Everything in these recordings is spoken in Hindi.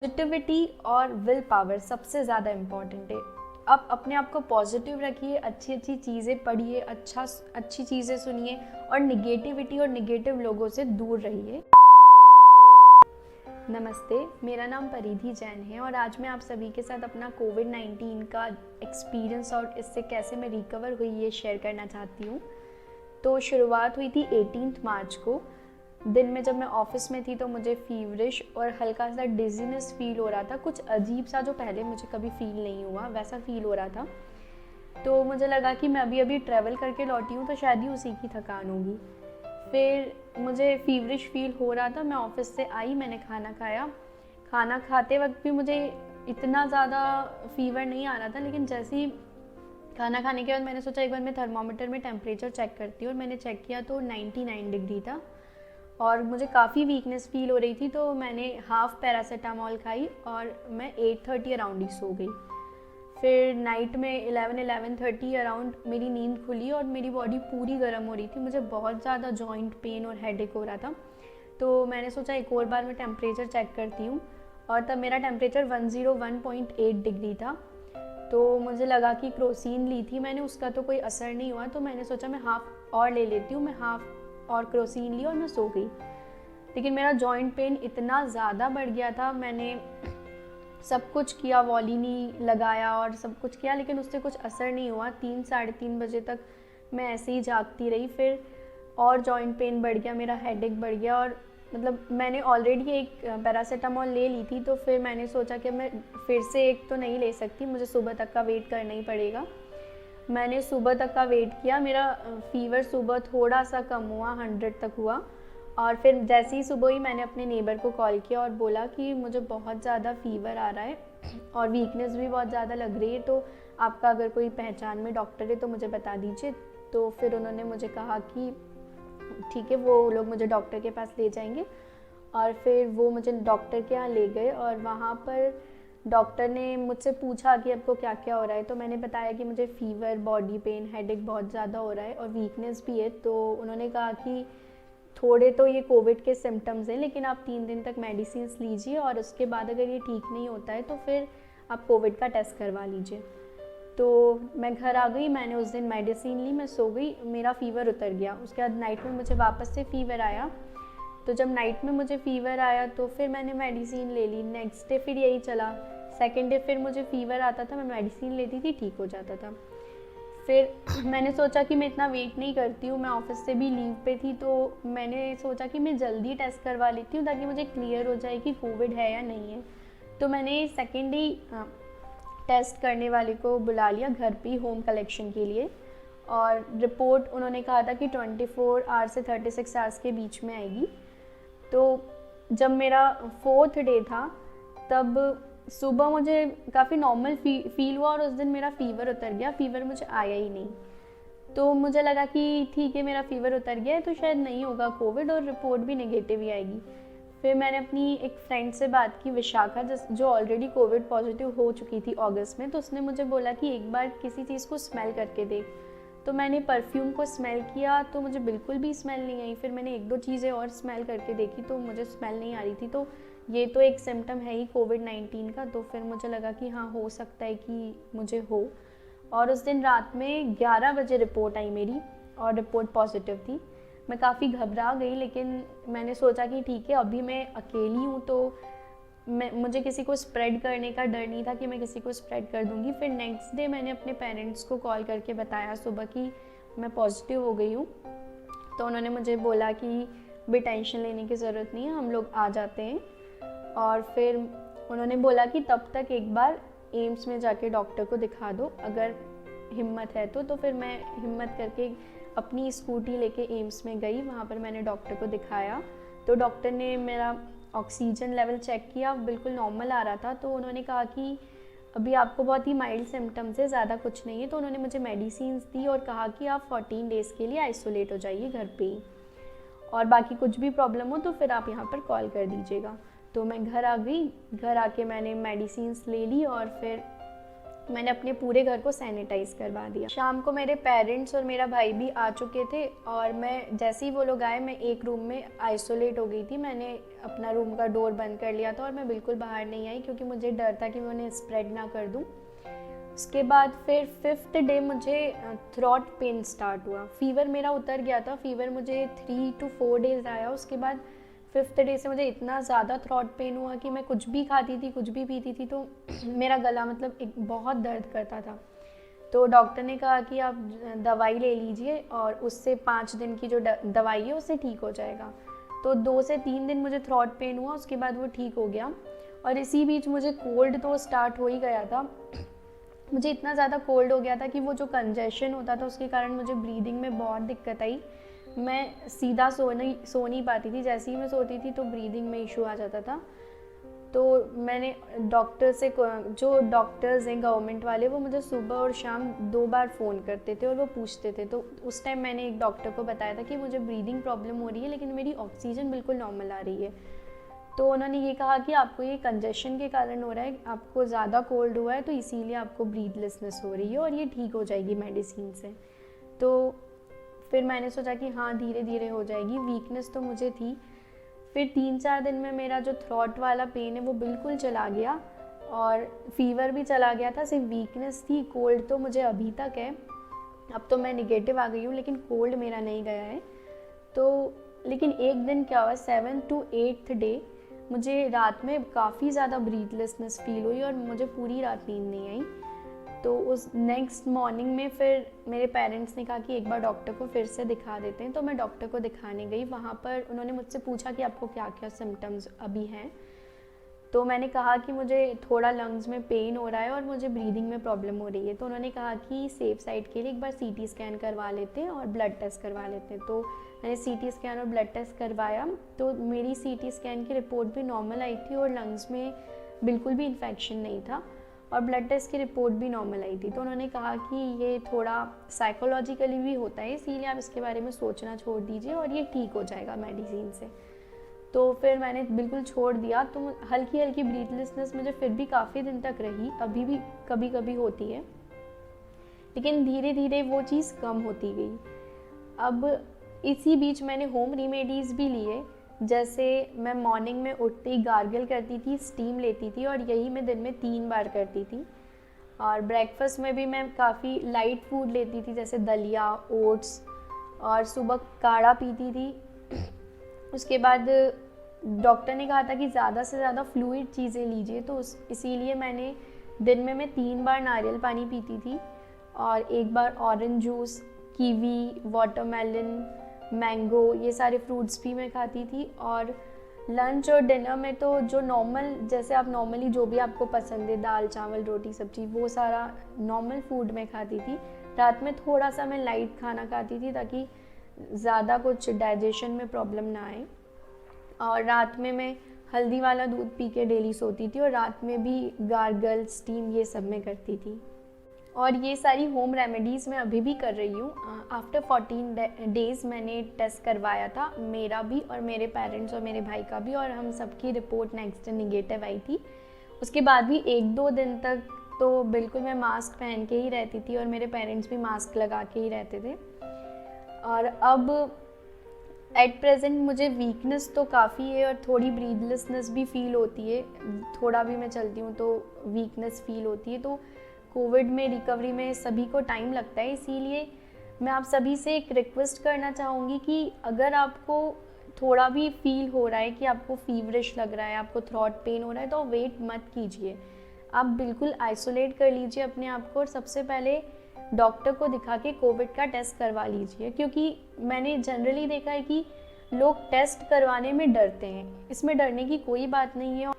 पॉजिटिविटी और विल पावर सबसे ज़्यादा इम्पॉर्टेंट है। आप अपने आप को पॉजिटिव रखिए, अच्छी अच्छी चीज़ें पढ़िए, अच्छी चीज़ें सुनिए और निगेटिविटी और निगेटिव लोगों से दूर रहिए। नमस्ते, मेरा नाम परिधि जैन है और आज मैं आप सभी के साथ अपना कोविड-19 का एक्सपीरियंस और इससे कैसे मैं रिकवर हुई ये शेयर करना चाहती हूँ। तो शुरुआत हुई थी 18 मार्च को। दिन में जब मैं ऑफिस में थी तो मुझे फीवरिश और हल्का सा डिजीनेस फील हो रहा था, कुछ अजीब सा जो पहले मुझे कभी फील नहीं हुआ वैसा फील हो रहा था। तो मुझे लगा कि मैं अभी अभी ट्रैवल करके लौटी हूँ तो शायद ही उसी की थकान होगी। फिर मुझे फीवरिश फील हो रहा था, मैं ऑफिस से आई, मैंने खाना खाया। खाना खाते वक्त भी मुझे इतना ज़्यादा फीवर नहीं आ रहा था, लेकिन जैसे ही खाना खाने के बाद मैंने सोचा एक बार मैं थर्मामीटर में टेम्परेचर चेक करती हूँ और मैंने चेक किया तो 99 डिग्री था और मुझे काफ़ी वीकनेस फील हो रही थी। तो मैंने हाफ पैरासीटामॉल खाई और मैं 8:30 अराउंड ही सो गई। फिर नाइट में 11:30 अराउंड मेरी नींद खुली और मेरी बॉडी पूरी गर्म हो रही थी, मुझे बहुत ज़्यादा जॉइंट पेन और हेडेक हो रहा था। तो मैंने सोचा एक और बार मैं टेम्परेचर चेक करती हूँ और तब मेरा टेम्परेचर 101.8 डिग्री था। तो मुझे लगा कि क्रोसीन ली थी मैंने, उसका तो कोई असर नहीं हुआ, तो मैंने सोचा मैं हाफ़ और ले लेती हूँ। मैं हाफ़ और क्रोसीन ली और मैं सो गई। लेकिन मेरा जॉइंट पेन इतना ज़्यादा बढ़ गया था, मैंने सब कुछ किया, वॉलिनी लगाया और सब कुछ किया, लेकिन उससे कुछ असर नहीं हुआ। 3 साढ़े 3 बजे तक मैं ऐसे ही जागती रही। फिर और जॉइंट पेन बढ़ गया, मेरा हेडेक बढ़ गया और मतलब मैंने ऑलरेडी एक पैरासीटामॉल ले ली थी, तो फिर मैंने सोचा कि मैं फिर से एक तो नहीं ले सकती, मुझे सुबह तक का वेट करना ही पड़ेगा। मैंने सुबह तक का वेट किया, मेरा फ़ीवर सुबह थोड़ा सा कम हुआ, 100 तक हुआ। और फिर जैसे ही सुबह ही मैंने अपने नेबर को कॉल किया और बोला कि मुझे बहुत ज़्यादा फ़ीवर आ रहा है और वीकनेस भी बहुत ज़्यादा लग रही है, तो आपका अगर कोई पहचान में डॉक्टर है तो मुझे बता दीजिए। तो फिर उन्होंने मुझे कहा कि ठीक है, वो लोग मुझे डॉक्टर के पास ले जाएंगे। और फिर वो मुझे डॉक्टर के यहाँ ले गए और वहाँ पर डॉक्टर ने मुझसे पूछा कि आपको क्या क्या हो रहा है। तो मैंने बताया कि मुझे फ़ीवर, बॉडी पेन, हेडेक बहुत ज़्यादा हो रहा है और वीकनेस भी है। तो उन्होंने कहा कि थोड़े तो ये कोविड के सिम्टम्स हैं, लेकिन आप 3 दिन तक मेडिसिन लीजिए और उसके बाद अगर ये ठीक नहीं होता है तो फिर आप कोविड का टेस्ट करवा लीजिए। तो मैं घर आ गई, मैंने उस दिन मेडिसिन ली, मैं सो गई, मेरा फ़ीवर उतर गया। उसके बाद नाइट में मुझे वापस से फ़ीवर आया। तो जब नाइट में मुझे फ़ीवर आया तो फिर मैंने मेडिसिन ले ली। नेक्स्ट डे फिर यही चला। सेकेंड डे फिर मुझे फ़ीवर आता था, मैं मेडिसिन लेती थी, ठीक हो जाता था। फिर मैंने सोचा कि मैं इतना वेट नहीं करती हूँ, मैं ऑफिस से भी लीव पे थी, तो मैंने सोचा कि मैं जल्दी टेस्ट करवा लेती हूँ ताकि मुझे क्लियर हो जाए कि कोविड है या नहीं है। तो मैंने सेकेंड डे टेस्ट करने वाले को बुला लिया घर पे होम कलेक्शन के लिए और रिपोर्ट उन्होंने कहा था कि 24 आवर्स से 36 आवर्स के बीच में आएगी। तो जब मेरा 4th डे था तब सुबह मुझे काफ़ी नॉर्मल फील हुआ और उस दिन मेरा फ़ीवर उतर गया, फ़ीवर मुझे आया ही नहीं। तो मुझे लगा कि ठीक है, मेरा फ़ीवर उतर गया है तो शायद नहीं होगा कोविड और रिपोर्ट भी नेगेटिव ही आएगी। फिर मैंने अपनी एक फ्रेंड से बात की, विशाखा, जो ऑलरेडी कोविड पॉजिटिव हो चुकी थी अगस्त में, तो उसने मुझे बोला कि एक बार किसी चीज़ को स्मेल करके देख। तो मैंने परफ्यूम को स्मेल किया तो मुझे बिल्कुल भी स्मेल नहीं आई। फिर मैंने 1-2 चीज़ें और स्मेल करके देखी तो मुझे स्मेल नहीं आ रही थी। तो ये तो एक सिम्टम है ही कोविड-19 का। तो फिर मुझे लगा कि हाँ, हो सकता है कि मुझे हो। और उस दिन रात में 11 बजे रिपोर्ट आई मेरी और रिपोर्ट पॉजिटिव थी। मैं काफ़ी घबरा गई, लेकिन मैंने सोचा कि ठीक है, अभी मैं अकेली हूँ तो मुझे किसी को स्प्रेड करने का डर नहीं था कि मैं किसी को स्प्रेड कर दूँगी। फिर नेक्स्ट डे मैंने अपने पेरेंट्स को कॉल करके बताया सुबह कि मैं पॉजिटिव हो गई हूँ। तो उन्होंने मुझे बोला कि भी टेंशन लेने की ज़रूरत नहीं है, हम लोग आ जाते हैं। और फिर उन्होंने बोला कि तब तक एक बार एम्स में जाके डॉक्टर को दिखा दो, अगर हिम्मत है तो फिर मैं हिम्मत करके अपनी स्कूटी लेके एम्स में गई। वहाँ पर मैंने डॉक्टर को दिखाया तो डॉक्टर ने मेरा ऑक्सीजन लेवल चेक किया, बिल्कुल नॉर्मल आ रहा था। तो उन्होंने कहा कि अभी आपको बहुत ही माइल्ड सिम्टम्स है, ज़्यादा कुछ नहीं है। तो उन्होंने मुझे मेडिसिन दी और कहा कि आप 14 डेज़ के लिए आइसोलेट हो जाइए घर पे ही, और बाकी कुछ भी प्रॉब्लम हो तो फिर आप यहाँ पर कॉल कर दीजिएगा। तो मैं घर आ गई, घर आके मैंने मेडिसिन ले ली और फिर मैंने अपने पूरे घर को सैनिटाइज़ करवा दिया। शाम को मेरे पेरेंट्स और मेरा भाई भी आ चुके थे और मैं जैसे ही वो लोग आए मैं एक रूम में आइसोलेट हो गई थी। मैंने अपना रूम का डोर बंद कर लिया था और मैं बिल्कुल बाहर नहीं आई क्योंकि मुझे डर था कि मैं उन्हें स्प्रेड ना कर दूँ। उसके बाद फिर 5th डे मुझे थ्रॉट पेन स्टार्ट हुआ। फीवर मेरा उतर गया था, फीवर मुझे 3 to 4 डेज़ आया। उसके बाद 5th डे से मुझे इतना ज़्यादा थ्रॉट पेन हुआ कि मैं कुछ भी खाती थी, कुछ भी पीती थी तो मेरा गला मतलब एक बहुत दर्द करता था। तो डॉक्टर ने कहा कि आप दवाई ले लीजिए और उससे 5 दिन की जो दवाई है उससे ठीक हो जाएगा। तो 2 से 3 दिन मुझे थ्रॉट पेन हुआ, उसके बाद वो ठीक हो गया। और इसी बीच मुझे कोल्ड तो स्टार्ट हो ही गया था। मुझे इतना ज़्यादा कोल्ड हो गया था कि वो जो कंजेशन होता था उसके कारण मुझे ब्रीदिंग में बहुत दिक्कत आई। मैं सीधा सो नहीं पाती थी, जैसे ही मैं सोती थी तो ब्रीदिंग में इशू आ जाता था। तो मैंने डॉक्टर से, जो डॉक्टर्स हैं गवर्नमेंट वाले, वो मुझे सुबह और शाम 2 बार फ़ोन करते थे और वो पूछते थे। तो उस टाइम मैंने एक डॉक्टर को बताया था कि मुझे ब्रीदिंग प्रॉब्लम हो रही है लेकिन मेरी ऑक्सीजन बिल्कुल नॉर्मल आ रही है। तो उन्होंने ये कहा कि आपको ये कंजेशन के कारण हो रहा है, आपको ज़्यादा कोल्ड हुआ है तो इसीलिए आपको ब्रीथलेसनेस हो रही है और ये ठीक हो जाएगी मेडिसिन से। तो फिर मैंने सोचा कि हाँ धीरे धीरे हो जाएगी। वीकनेस तो मुझे थी। फिर 3-4 दिन में मेरा जो थ्रॉट वाला पेन है वो बिल्कुल चला गया और फीवर भी चला गया था। सिर्फ वीकनेस थी, कोल्ड तो मुझे अभी तक है। अब तो मैं निगेटिव आ गई हूँ लेकिन कोल्ड मेरा नहीं गया है। तो लेकिन एक दिन क्या हुआ, 7th to 8th डे मुझे रात में काफ़ी ज़्यादा ब्रीथलेसनेस फील हुई और मुझे पूरी रात नींद नहीं आई। तो उस नेक्स्ट मॉर्निंग में फिर मेरे पेरेंट्स ने कहा कि एक बार डॉक्टर को फिर से दिखा देते हैं। तो मैं डॉक्टर को दिखाने गई। वहाँ पर उन्होंने मुझसे पूछा कि आपको क्या क्या सिम्टम्स अभी हैं। तो मैंने कहा कि मुझे थोड़ा लंग्स में पेन हो रहा है और मुझे ब्रीदिंग में प्रॉब्लम हो रही है। तो उन्होंने कहा कि सेफ साइड के लिए एक बार CT स्कैन करवा लेते हैं और ब्लड टेस्ट करवा लेते हैं। तो मैंने CT स्कैन और ब्लड टेस्ट करवाया तो मेरी CT स्कैन की रिपोर्ट भी नॉर्मल आई थी और लंग्स में बिल्कुल भी इन्फेक्शन नहीं था और ब्लड टेस्ट की रिपोर्ट भी नॉर्मल आई थी। तो उन्होंने कहा कि ये थोड़ा साइकोलॉजिकली भी होता है, इसीलिए आप इसके बारे में सोचना छोड़ दीजिए और ये ठीक हो जाएगा मेडिसिन से। तो फिर मैंने बिल्कुल छोड़ दिया। तो हल्की हल्की ब्रीथलेसनेस मुझे फिर भी काफ़ी दिन तक रही, अभी भी कभी कभी होती है, लेकिन धीरे धीरे वो चीज़ कम होती गई। अब इसी बीच मैंने होम रेमेडीज़ भी लिए। जैसे मैं मॉर्निंग में उठते ही गार्गल करती थी, स्टीम लेती थी और यही मैं दिन में 3 बार करती थी। और ब्रेकफास्ट में भी मैं काफ़ी लाइट फूड लेती थी, जैसे दलिया, ओट्स, और सुबह काढ़ा पीती थी। उसके बाद डॉक्टर ने कहा था कि ज़्यादा से ज़्यादा फ्लूइड चीज़ें लीजिए, तो इसीलिए मैंने दिन में मैं 3 बार नारियल पानी पीती थी और 1 बार orange juice, kiwi, watermelon, mango, ये सारे फ्रूट्स भी मैं खाती थी। और लंच और डिनर में तो जो नॉर्मल, जैसे आप नॉर्मली जो भी आपको पसंद है, दाल चावल रोटी सब्जी, वो सारा नॉर्मल फूड मैं खाती थी। रात में थोड़ा सा मैं लाइट खाना खाती थी ताकि ज़्यादा कुछ डाइजेशन में प्रॉब्लम ना आए। और रात में मैं हल्दी वाला दूध पी के डेली सोती थी और रात में भी गार्गल, स्टीम, ये सब मैं करती थी। और ये सारी होम रेमेडीज़ मैं अभी भी कर रही हूँ। आफ्टर 14 डेज़ मैंने टेस्ट करवाया था, मेरा भी और मेरे पेरेंट्स और मेरे भाई का भी, और हम सबकी रिपोर्ट नेक्स्ट निगेटिव आई थी। उसके बाद भी 1-2 दिन तक तो बिल्कुल मैं मास्क पहन के ही रहती थी और मेरे पेरेंट्स भी मास्क लगा के ही रहते थे। और अब एट प्रेजेंट मुझे वीकनेस तो काफ़ी है और थोड़ी ब्रीथलेसनेस भी फील होती है। थोड़ा भी मैं चलती हूँ तो वीकनेस फील होती है। तो कोविड में रिकवरी में सभी को टाइम लगता है, इसीलिए मैं आप सभी से एक रिक्वेस्ट करना चाहूँगी कि अगर आपको थोड़ा भी फील हो रहा है कि आपको फीवरिश लग रहा है, आपको थ्रॉट पेन हो रहा है, तो वेट मत कीजिए। आप बिल्कुल आइसोलेट कर लीजिए अपने आप को और सबसे पहले डॉक्टर को दिखा के कोविड का टेस्ट करवा लीजिए। क्योंकि मैंने जनरली देखा है कि लोग टेस्ट करवाने में डरते हैं। इसमें डरने की कोई बात नहीं है,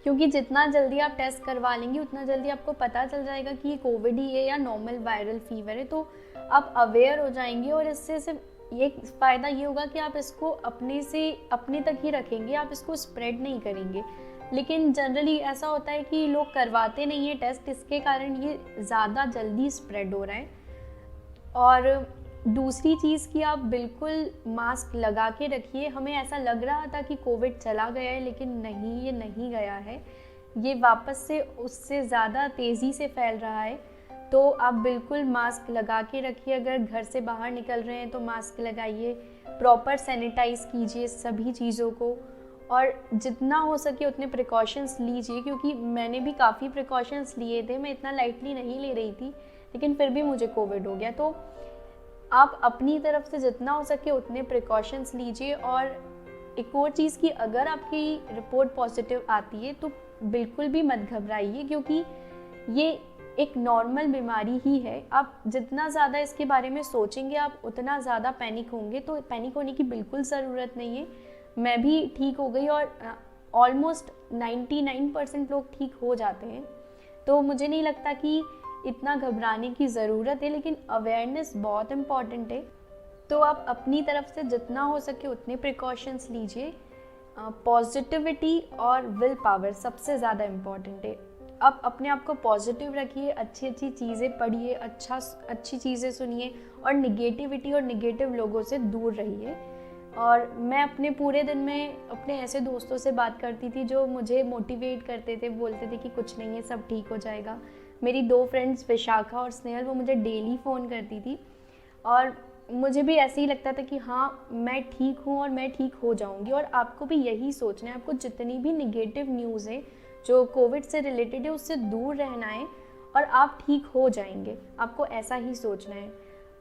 क्योंकि जितना जल्दी आप टेस्ट करवा लेंगे उतना जल्दी आपको पता चल जाएगा कि ये कोविड ही है या नॉर्मल वायरल फीवर है। तो आप अवेयर हो जाएंगे और इससे सिर्फ ये फ़ायदा ये होगा कि आप इसको अपने तक ही रखेंगे, आप इसको स्प्रेड नहीं करेंगे। लेकिन जनरली ऐसा होता है कि लोग करवाते नहीं है टेस्ट, इसके कारण ये ज़्यादा जल्दी स्प्रेड हो रहा है। और दूसरी चीज़ कि आप बिल्कुल मास्क लगा के रखिए। हमें ऐसा लग रहा था कि कोविड चला गया है, लेकिन नहीं, ये नहीं गया है। ये वापस से उससे ज़्यादा तेज़ी से फैल रहा है। तो आप बिल्कुल मास्क लगा के रखिए, अगर घर से बाहर निकल रहे हैं तो मास्क लगाइए, प्रॉपर सैनिटाइज़ कीजिए सभी चीज़ों को, और जितना हो सके उतने प्रिकॉशंस लीजिए, क्योंकि मैंने भी काफ़ी प्रिकॉशंस लिए थे, मैं इतना लाइटली नहीं ले रही थी, लेकिन फिर भी मुझे कोविड हो गया। तो आप अपनी तरफ से जितना हो सके उतने प्रिकॉशंस लीजिए। और एक और चीज़ कि अगर आपकी रिपोर्ट पॉजिटिव आती है तो बिल्कुल भी मत घबराइए, क्योंकि ये एक नॉर्मल बीमारी ही है। आप जितना ज़्यादा इसके बारे में सोचेंगे आप उतना ज़्यादा पैनिक होंगे, तो पैनिक होने की बिल्कुल ज़रूरत नहीं है। मैं भी ठीक हो गई और ऑलमोस्ट 99% लोग ठीक हो जाते हैं, तो मुझे नहीं लगता कि इतना घबराने की ज़रूरत है, लेकिन अवेयरनेस बहुत इम्पॉर्टेंट है। तो आप अपनी तरफ से जितना हो सके उतने प्रिकॉशंस लीजिए। पॉजिटिविटी और विल पावर सबसे ज़्यादा इम्पॉर्टेंट है। आप अपने आप को पॉजिटिव रखिए, अच्छी अच्छी चीज़ें पढ़िए, अच्छी चीज़ें सुनिए, और निगेटिविटी और निगेटिव लोगों से दूर रहिए। और मैं अपने पूरे दिन में अपने ऐसे दोस्तों से बात करती थी जो मुझे मोटिवेट करते थे, बोलते थे कि कुछ नहीं है, सब ठीक हो जाएगा। मेरी 2 फ्रेंड्स विशाखा और स्नेहल, वो मुझे डेली फ़ोन करती थी, और मुझे भी ऐसे ही लगता था कि हाँ मैं ठीक हूँ और मैं ठीक हो जाऊँगी। और आपको भी यही सोचना है, आपको जितनी भी निगेटिव न्यूज़ है जो कोविड से रिलेटेड है उससे दूर रहना है, और आप ठीक हो जाएंगे, आपको ऐसा ही सोचना है।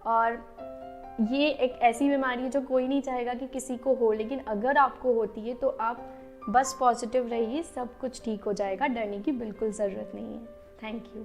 और ये एक ऐसी बीमारी है जो कोई नहीं चाहेगा कि किसी को हो, लेकिन अगर आपको होती है तो आप बस पॉजिटिव रहिए, सब कुछ ठीक हो जाएगा, डरने की बिल्कुल ज़रूरत नहीं है। Thank you.